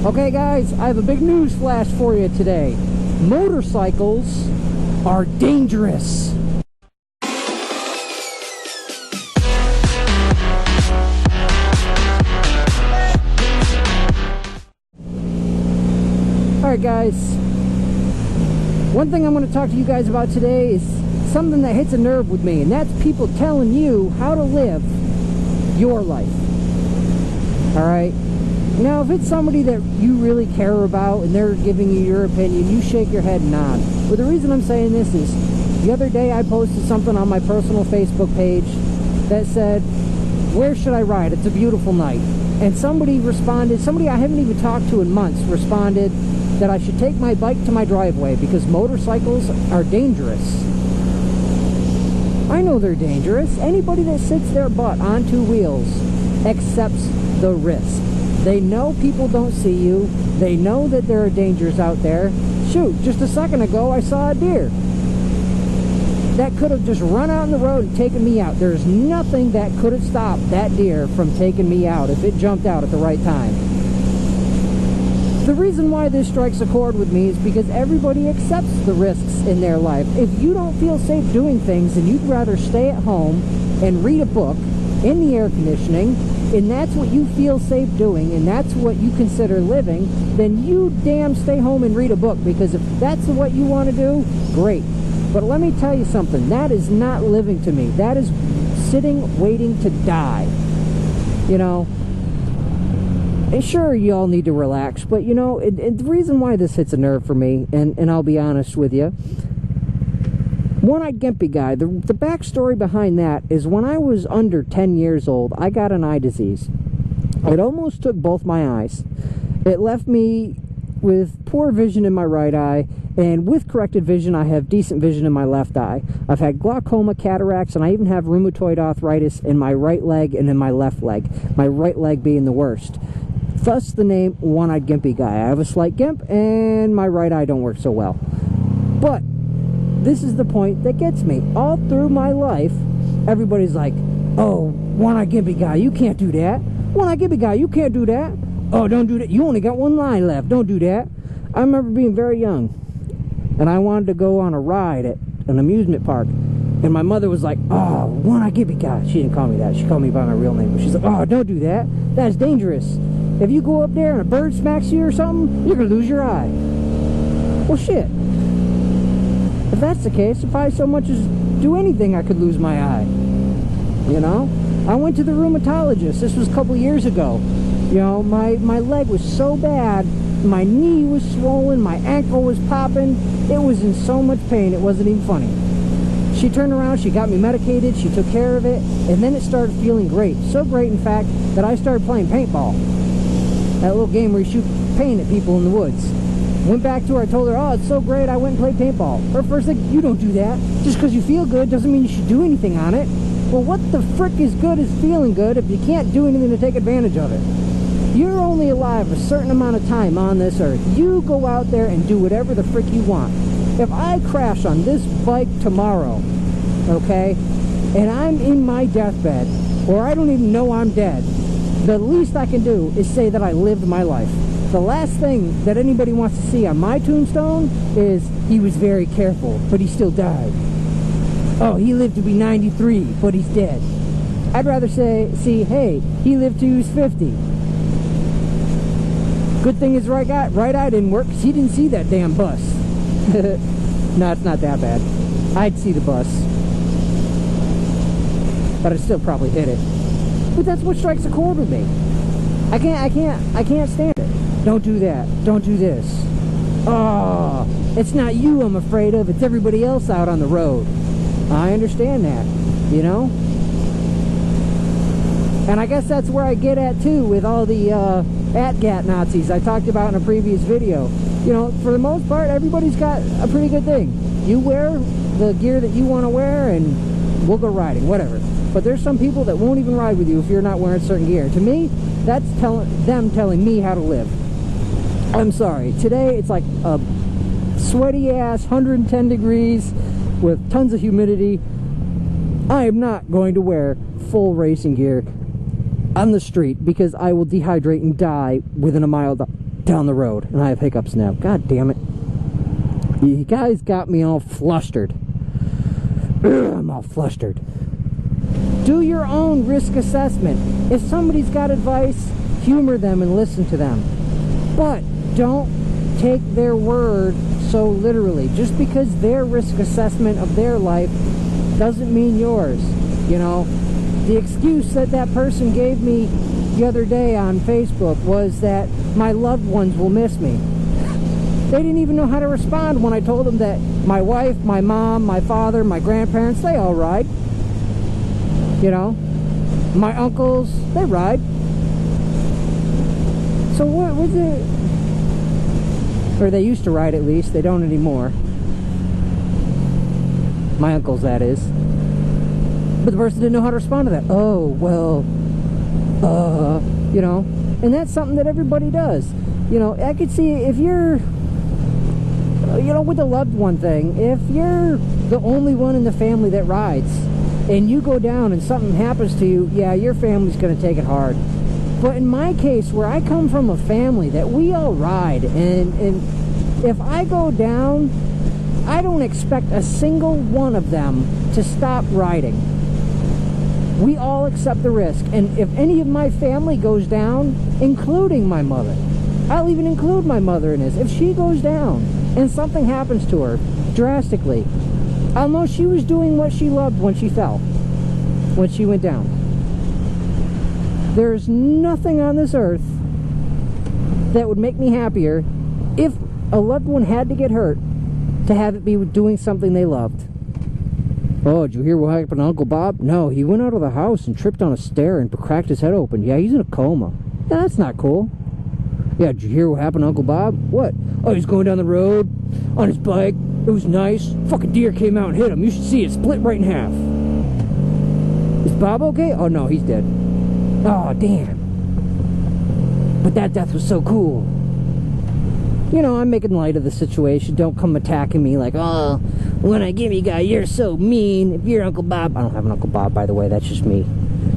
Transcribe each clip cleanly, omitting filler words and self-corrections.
Okay guys, I have a big news flash for you today. Motorcycles are dangerous. Alright guys, one thing I'm going to talk to you guys about today is something that hits a nerve with me, and that's people telling you how to live your life. Alright? Now, if it's somebody that you really care about and they're giving you your opinion, you shake your head and nod. But the reason I'm saying this is, the other day I posted something on my personal Facebook page that said, where should I ride? It's a beautiful night. And somebody responded, somebody I haven't even talked to in months, responded that I should take my bike to my driveway because motorcycles are dangerous. I know they're dangerous. Anybody that sits their butt on two wheels accepts the risk. They know people don't see you. They know that there are dangers out there. Shoot, just a second ago I saw a deer that could have just run out on the road and taken me out. There's nothing that could have stopped that deer from taking me out if it jumped out at the right time. The reason why this strikes a chord with me is because everybody accepts the risks in their life. If you don't feel safe doing things and you'd rather stay at home and read a book in the air conditioning, and that's what you feel safe doing, and that's what you consider living, then you damn stay home and read a book, because if that's what you want to do, great. But let me tell you something, that is not living to me. That is sitting waiting to die. You know, and sure, you all need to relax, but you know, the reason why this hits a nerve for me, and I'll be honest with you, One-Eyed Gimpy Guy, the backstory behind that is when I was under 10 years old, I got an eye disease. It almost took both my eyes. It left me with poor vision in my right eye, and with corrected vision, I have decent vision in my left eye. I've had glaucoma, cataracts, and I even have rheumatoid arthritis in my right leg and in my left leg, my right leg being the worst. Thus the name One-Eyed Gimpy Guy. I have a slight gimp, and my right eye don't work so well. But this is the point that gets me. All through my life, everybody's like, oh, One-Eyed Gimpy Guy, you can't do that. One-Eyed Gimpy Guy, you can't do that. Oh, don't do that. You only got one line left. Don't do that. I remember being very young, and I wanted to go on a ride at an amusement park. And my mother was like, oh, One-Eyed Gimpy Guy. She didn't call me that. She called me by my real name. She's like, oh, don't do that. That's dangerous. If you go up there and a bird smacks you or something, you're going to lose your eye. Well, shit. If that's the case, if I so much as do anything, I could lose my eye. You know? I went to the rheumatologist. This was a couple years ago. You know, my leg was so bad. My knee was swollen. My ankle was popping. It was in so much pain, it wasn't even funny. She turned around, she got me medicated, she took care of it, and then it started feeling great. So great, in fact, that I started playing paintball. That little game where you shoot paint at people in the woods. Went back to her, I told her, oh, it's so great, I went and played paintball. Her first thing, you don't do that. Just because you feel good doesn't mean you should do anything on it. Well, what the frick is good as feeling good if you can't do anything to take advantage of it? You're only alive a certain amount of time on this earth. You go out there and do whatever the frick you want. If I crash on this bike tomorrow, okay, and I'm in my deathbed, or I don't even know I'm dead, the least I can do is say that I lived my life. The last thing that anybody wants to see on my tombstone is he was very careful, but he still died. Oh, he lived to be 93, but he's dead. I'd rather see, hey, he lived till he was 50. Good thing his right eye didn't work, because he didn't see that damn bus. No, it's not that bad. I'd see the bus, but I'd still probably hit it. But that's what strikes a chord with me. I can't stand it. Don't do that. Don't do this. Oh, it's not you I'm afraid of. It's everybody else out on the road. I understand that, you know? And I guess that's where I get at too with all the AT-GAT Nazis I talked about in a previous video. You know, for the most part, everybody's got a pretty good thing. You wear the gear that you want to wear and we'll go riding, whatever. But there's some people that won't even ride with you if you're not wearing certain gear. To me, that's them telling me how to live. I'm sorry. Today, it's like a sweaty ass, 110 degrees with tons of humidity. I am not going to wear full racing gear on the street because I will dehydrate and die within a mile down the road. And I have hiccups now. God damn it. You guys got me all flustered. I'm all flustered. Do your own risk assessment. If somebody's got advice, humor them and listen to them. But don't take their word so literally. Just because their risk assessment of their life doesn't mean yours. You know, the excuse that that person gave me the other day on Facebook was that my loved ones will miss me. They didn't even know how to respond when I told them that my wife, my mom, my father, my grandparents, they all ride. You know, my uncles, they ride. So what was it? Or they used to ride at least. They don't anymore. My uncles, that is. But the person didn't know how to respond to that. Oh, well, you know. And that's something that everybody does. You know, I could see if you're, you know, with the loved one thing, if you're the only one in the family that rides, and you go down and something happens to you, yeah, your family's going to take it hard. But in my case, where I come from a family that we all ride, and if I go down, I don't expect a single one of them to stop riding. We all accept the risk. And if any of my family goes down, including my mother, I'll even include my mother in this. If she goes down and something happens to her drastically, I'll know she was doing what she loved when she fell, when she went down. There's nothing on this earth that would make me happier if a loved one had to get hurt to have it be doing something they loved. Oh, did you hear what happened to Uncle Bob? No, he went out of the house and tripped on a stair and cracked his head open. Yeah, he's in a coma. Yeah, that's not cool. Yeah, did you hear what happened to Uncle Bob? What? Oh, he's going down the road on his bike. It was nice. Fucking deer came out and hit him. You should see it split right in half. Is Bob okay? Oh, no, he's dead. Oh, damn. But that death was so cool. You know, I'm making light of the situation. Don't come attacking me like, oh, when I give you guy, you're so mean. If your Uncle Bob... I don't have an Uncle Bob, by the way. That's just me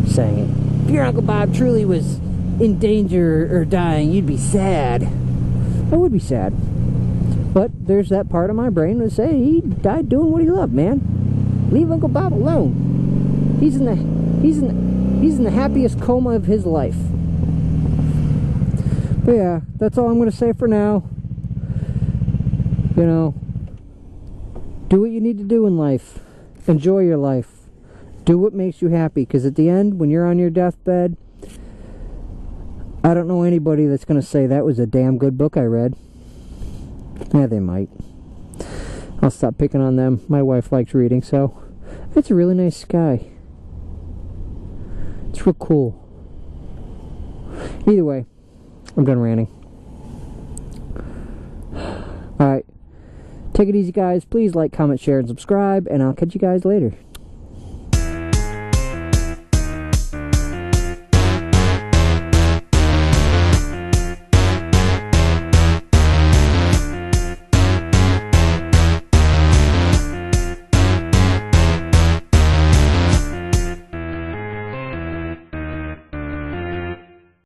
saying it. If your Uncle Bob truly was in danger or dying, you'd be sad. I would be sad. But there's that part of my brain that say he died doing what he loved, man. Leave Uncle Bob alone. He's in the happiest coma of his life. But yeah, that's all I'm going to say for now. You know, do what you need to do in life. Enjoy your life. Do what makes you happy, because at the end, when you're on your deathbed, I don't know anybody that's going to say that was a damn good book I read. Yeah, they might. I'll stop picking on them. My wife likes reading, so it's a really nice sky. It's real cool. Either way, I'm done ranting. Alright. Take it easy, guys. Please like, comment, share, and subscribe, and I'll catch you guys later.